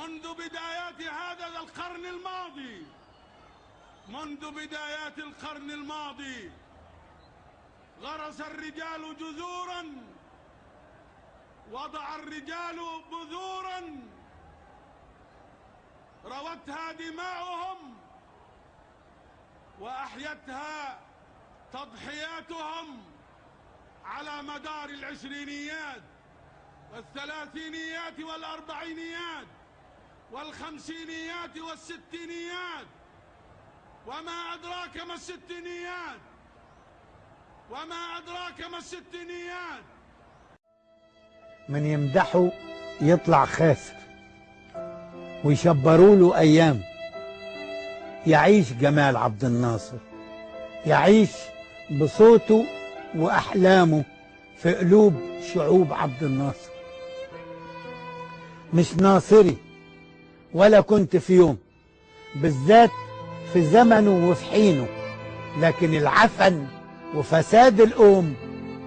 منذ بدايات هذا القرن الماضي، منذ بدايات القرن الماضي غرس الرجال جذورا، وضع الرجال بذورا روتها دماؤهم وأحيتها تضحياتهم على مدار العشرينيات والثلاثينيات والأربعينيات والخمسينيات والستينيات. وما أدراك ما الستينيات، وما أدراك ما الستينيات. من يمدحه يطلع خاسر ويشبروا له أيام. يعيش جمال عبد الناصر، يعيش بصوته وأحلامه في قلوب شعوب عبد الناصر. مش ناصري ولا كنت في يوم، بالذات في زمنه وفي حينه، لكن العفن وفساد الأم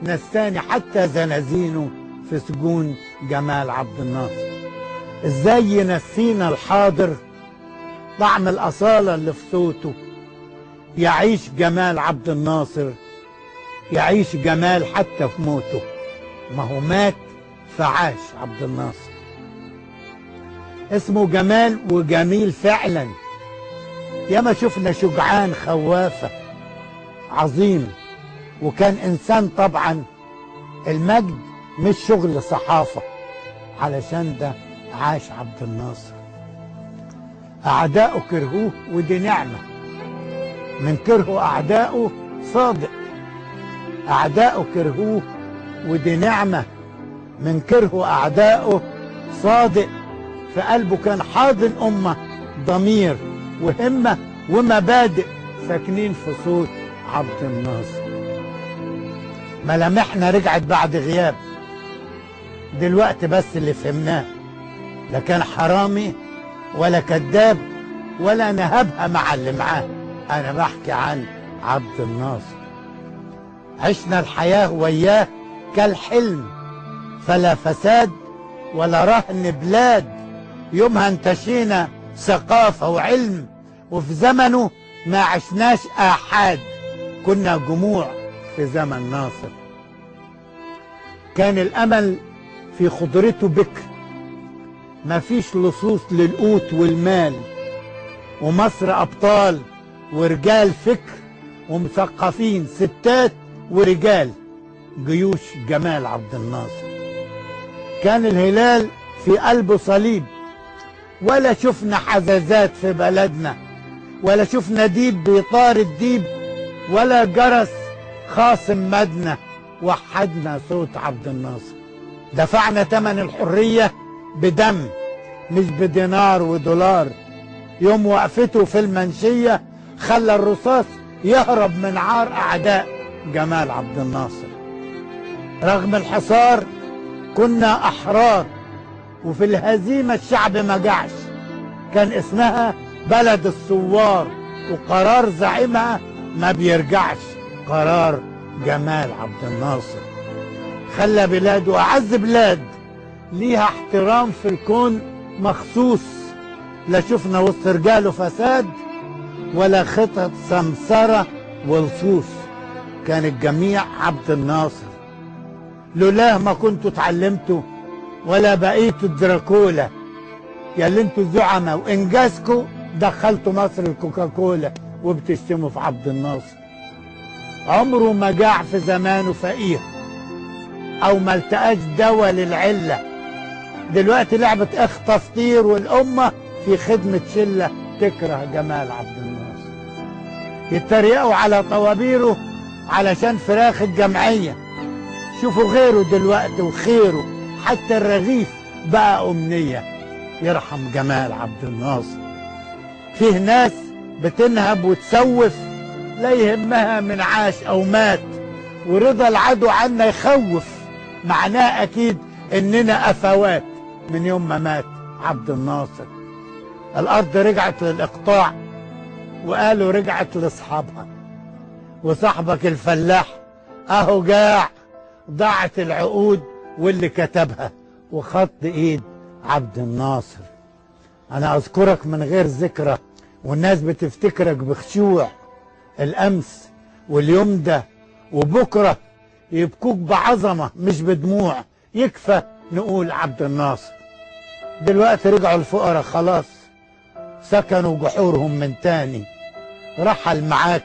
نساني حتى زنازينه في سجون جمال عبد الناصر. ازاي ينسينا الحاضر طعم الأصالة اللي في صوته. يعيش جمال عبد الناصر، يعيش جمال حتى في موته. ما هو مات فعاش عبد الناصر. اسمه جمال وجميل فعلا. ياما شفنا شجعان خوافة عظيم، وكان إنسان طبعا. المجد مش شغل صحافة، علشان ده عاش عبد الناصر. أعداؤه كرهوه ودي نعمة. من كرهه أعداؤه صادق. أعداؤه كرهوه ودي نعمة. من كرهه أعداؤه صادق. في قلبه كان حاضن أمة، ضمير وهمة ومبادئ ساكنين في صوت عبد الناصر. ملامحنا رجعت بعد غياب. دلوقتي بس اللي فهمناه، لا كان حرامي ولا كذاب ولا نهبها مع اللي معاه. أنا بحكي عن عبد الناصر. عشنا الحياة وياه كالحلم، فلا فساد ولا رهن بلاد. يومها انتشينا ثقافة وعلم، وفي زمنه ما عشناش آحاد، كنا جموع في زمن ناصر. كان الأمل في خضرته بكر، ما فيش لصوص للقوت والمال، ومصر أبطال ورجال فكر ومثقفين، ستات ورجال. جيوش جمال عبد الناصر. كان الهلال في قلبه صليب، ولا شفنا حزازات في بلدنا، ولا شفنا ديب بيطارد ديب، ولا جرس خاصم مدنة. وحدنا صوت عبد الناصر. دفعنا ثمن الحرية بدم مش بدينار ودولار. يوم وقفته في المنشية خلى الرصاص يهرب من عار أعداء جمال عبد الناصر. رغم الحصار كنا أحرار، وفي الهزيمة الشعب ما جعش. كان اسمها بلد الثوار، وقرار زعيمها ما بيرجعش. قرار جمال عبد الناصر خلى بلاده أعز بلاد ليها احترام في الكون مخصوص. لا شفنا وسط رجاله فساد ولا خطط سمسرة ولصوص. كان الجميع عبد الناصر. لولاه ما كنتوا اتعلمتوا ولا بقيتوا الدراكولا، يا اللي انتوا زعمة وانجازكوا دخلتوا مصر الكوكاكولا وبتشتموا في عبد الناصر. عمره ما جاع في زمانه فقير او ما التقاش دواء للعلة. دلوقتي لعبة اخطف طير، والامة في خدمة شلة تكره جمال عبد الناصر. يتريقوا على طوابيره علشان فراخ الجمعية. شوفوا غيره دلوقتي وخيره، حتى الرغيف بقى أمنية. يرحم جمال عبد الناصر. فيه ناس بتنهب وتسوف، لا يهمها من عاش أو مات، ورضا العدو عنا يخوف. معناه أكيد إننا أفوات من يوم ما مات عبد الناصر. الأرض رجعت للإقطاع، وقالوا رجعت لأصحابها. وصاحبك الفلاح أهو جاع، ضاعت العقود واللي كتبها وخط ايد عبد الناصر. أنا أذكرك من غير ذكرى، والناس بتفتكرك بخشوع. الأمس واليوم ده وبكرة يبكوك بعظمة مش بدموع. يكفى نقول عبد الناصر. دلوقتي رجعوا الفقراء خلاص، سكنوا جحورهم من تاني. رحل معاك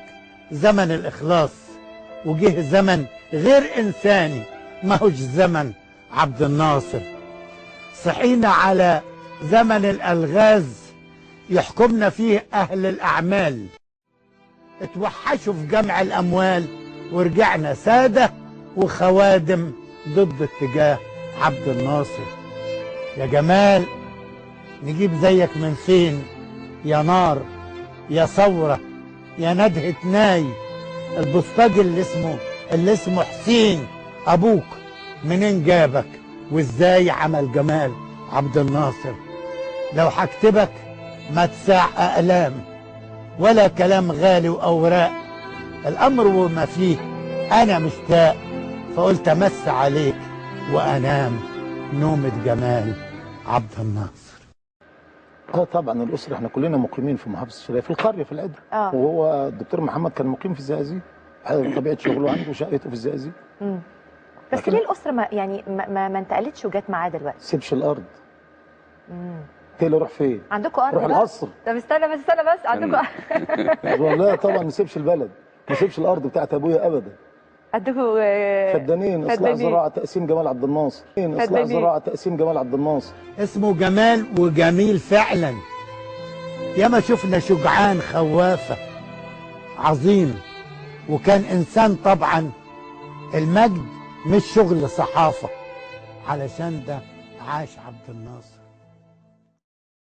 زمن الإخلاص، وجه زمن غير إنساني ما هوش زمن عبد الناصر. صحينا على زمن الألغاز يحكمنا فيه أهل الأعمال، اتوحشوا في جمع الأموال، ورجعنا سادة وخوادم ضد اتجاه عبد الناصر. يا جمال نجيب زيك من فين؟ يا نار يا ثورة يا ندهة ناي. البوسطجي اللي اسمه حسين أبوك منين جابك وازاي عمل جمال عبد الناصر؟ لو هكتبك ما تساع أقلام ولا كلام غالي وأوراق. الأمر وما فيه أنا مشتاق، فقلت أمس عليك وأنام نومة جمال عبد الناصر. طبعا الاسره احنا كلنا مقيمين في محافظه الشرقيه في القريه في العدة. وهو الدكتور محمد كان مقيم في الزقازيق، طبيعه شغله عنده شقته في الزقازيق. بس ليه الاسره ما انتقلتش وجت معاه دلوقتي؟ سيبش الارض. هي اللي روح فين؟ عندكم ارض؟ روح القصر. طب استنى بس عندكم والله طبعا ما سيبش البلد، ما سيبش الارض بتاعت ابويا ابدا. عندكم فدانين اصلاح زراعه تقسيم جمال عبد الناصر. اصلاح زراعه تقسيم جمال عبد الناصر. اسمه جمال وجميل فعلا. ياما شفنا شجعان خوافه عظيم، وكان انسان طبعا. المجد مش شغل صحافه، علشان ده عاش عبد الناصر.